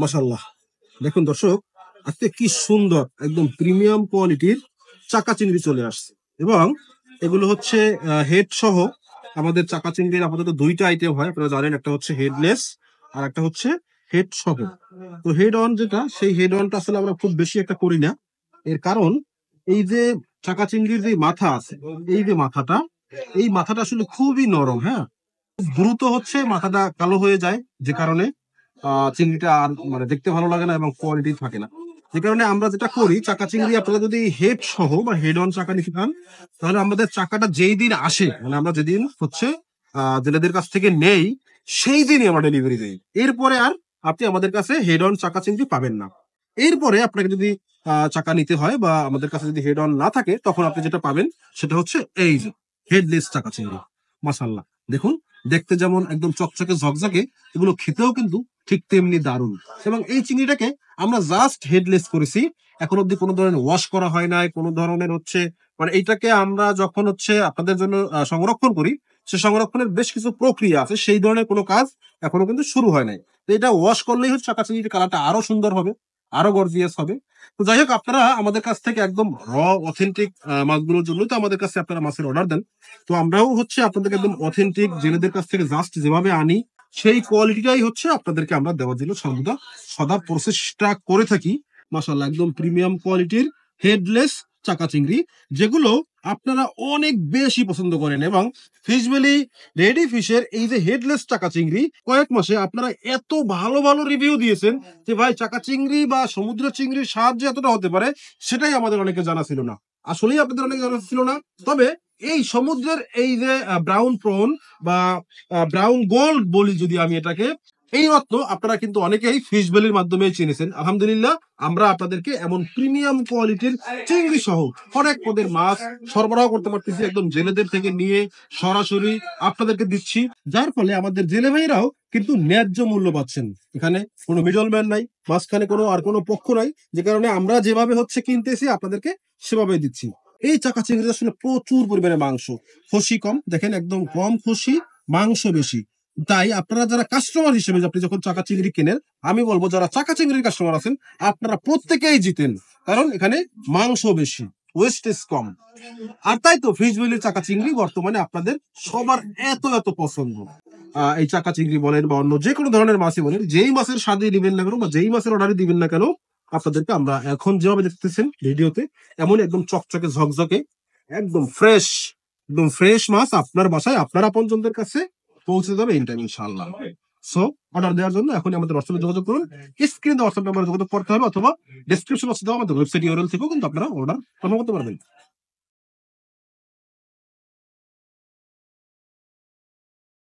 মাশাআল্লাহ, দেখুন দর্শক, আজকে কি সুন্দর একদম প্রিমিয়াম কোয়ালিটির চাকা চিংড়ি চলে আসছে। এবং এগুলো হচ্ছে হেড সহ। আমাদের চাকা চিংড়ির আপাতত দুইটা আইটেম হয়, আপনারা জানেন, একটা হচ্ছে হেডলেস আর একটা হচ্ছে হেড সহ। তো হেড অন যেটা, সেই হেড অনটা আসলে আমরা খুব বেশি একটা করি না। এর কারণ, এই যে চাকা চিংড়ির যে মাথা আছে, এই যে মাথাটা, এই মাথাটা আসলে খুবই নরম, হ্যাঁ। খুব দ্রুত হচ্ছে মাথাটা কালো হয়ে যায়, যে কারণে চিংড়িটা আর মানে দেখতে ভালো লাগে না এবং কোয়ালিটি থাকে না। যে কারণে আমরা যেটা করি, চাকা চিংড়ি আপনারা যদি হেড সহ বা হেড অন চাকা নিতে চান, তাহলে আমাদের চাকাটা যেই দিন আসে, মানে আমরা যেদিন হচ্ছে জেলেদের কাছ থেকে নেই, সেই দিনই আমরা ডেলিভারি দিই। এরপরে আর আপনি আমাদের কাছে হেড অন চাকা চিংড়ি পাবেন না। এরপরে আপনাকে যদি চাকা নিতে হয় বা আমাদের কাছে যদি হেড অন না থাকে, তখন আপনি যেটা পাবেন সেটা হচ্ছে এই যে হেডলেস চাকা চিংড়ি। মাশাআল্লাহ, দেখুন, দেখতে যেমন একদম চকচকে ঝকঝকে, এগুলো খেতেও কিন্তু ঠিক তেমনি দারুণ। এবং এই চিংড়িটাকে আমরা জাস্ট হেডলেস করেছি, এখন অব্দি কোনো ধরনের ওয়াশ করা হয় নাই, কোনো ধরনের হচ্ছে মানে এইটাকে আমরা যখন হচ্ছে আপনাদের জন্য সংরক্ষণ করি, সে সংরক্ষণের বেশ কিছু প্রক্রিয়া আছে, সেই ধরনের কোনো কাজ এখনো কিন্তু শুরু হয় নাই। তো এটা ওয়াশ করলেই হচ্ছে চাকা চিংড়ির কালারটা আরো সুন্দর হবে, আরো গর্জিয়াস হবে। তো যাই হোক, আপনারা আমাদের কাছ থেকে একদম অথেন্টিক মাছগুলোর জন্যই তো আমাদের কাছে আপনারা মাছের অর্ডার দেন। তো আমরাও হচ্ছে আপনাদেরকে একদম অথেন্টিক জেলেদের কাছ থেকে জাস্ট যেভাবে আনি, সেই কোয়ালিটিটাই হচ্ছে আপনাদেরকে আমরা দেওয়ার জন্য সর্বদা সদা প্রচেষ্টা করে থাকি। মাশাআল্লাহ, একদম প্রিমিয়াম কোয়ালিটির হেডলেস চাকা চিংড়ি, যেগুলো আপনারা অনেক বেশি পছন্দ করেন। এবং ফিশ ভ্যালি রেডি ফিশের এই যে হেডলেস চাকা চিংড়ি, কয়েক মাসে আপনারা এত ভালো ভালো রিভিউ দিয়েছেন যে ভাই, চাকা চিংড়ি বা সমুদ্র চিংড়ির স্বাদ যে এতটা হতে পারে, সেটাই আমাদের অনেকে জানা ছিল না। আসলেই আপনাদের অনেক জানা ছিল না। তবে এই সমুদ্রের এই যে ব্রাউন প্রন বা ব্রাউন গোল্ড বলি যদি আমি এটাকে, এই রত্ন আপনারা কিন্তু অনেকেই ফিশ ভ্যালির মাধ্যমে চিনেছেন। আলহামদুলিল্লাহ, আমরা আপনাদেরকে এমন প্রিমিয়াম কোয়ালিটির চিংড়ি সহ অনেক পদের মাছ সরবরাহ করতে পারতেছি, একদম জেলেদের থেকে নিয়ে সরাসরি আপনাদেরকে দিচ্ছি। যার ফলে আমাদের জেলে ভাইরাও কিন্তু ন্যায্য মূল্য পাচ্ছেন। এখানে কোনো মিডল ম্যান নাই, মাঝখানে কোনো পক্ষ নাই, যে কারণে আমরা যেভাবে হচ্ছে কিনতেছি আপনাদেরকে সেভাবে দিচ্ছি। এই চাকা চিংড়িতে আসলে প্রচুর পরিমাণে মাংস, খসি কম, দেখেন একদম কম খসি, মাংস বেশি। তাই আপনারা যারা কাস্টমার হিসেবে আপনি যখন চাকা চিংড়ি কেনেন, আমি বলবো যারা চাকা চিংড়ির কাস্টমার আছেন, আপনারা প্রত্যেকেই জিতেন। কারণ এখানে মাংস বেশি, ওয়েস্টেজ কম। আর তাই তো ফিশ ভ্যালির চাকা চিংড়ি বর্তমানে আপনাদের সবার এত এত পছন্দ। এই চাকা চিংড়ি বলেন বা অন্য যে কোনো ধরনের মাছই বলেন, যেই মাছের স্বাদে দিবেন না কেন বা যেই মাছের অর্ডারে দিবেন না কেন, আপনাদেরকে আমরা এখন যেভাবে দেখতেছেন ভিডিওতে, এমন একদম চকচকে ঝকঝকে, একদম ফ্রেশ, একদম ফ্রেশ মাছ আপনার বাসায় আপনার আপনজনদের কাছে পৌঁছে যাবে ইন টাইম ইনশাআল্লাহ। সো অর্ডার দেওয়ার জন্য এখনই আমাদের হোয়াটসঅ্যাপে যোগাযোগ করুন। স্ক্রিনে হোয়াটসঅ্যাপ নাম্বারে যোগাযোগ করতে হবে, অথবা ডেসক্রিপশন বক্সে দেওয়া আমাদের ওয়েবসাইট ইউআরএল থেকেও কিন্তু আপনারা অর্ডার কনফার্ম করতে পারবেন।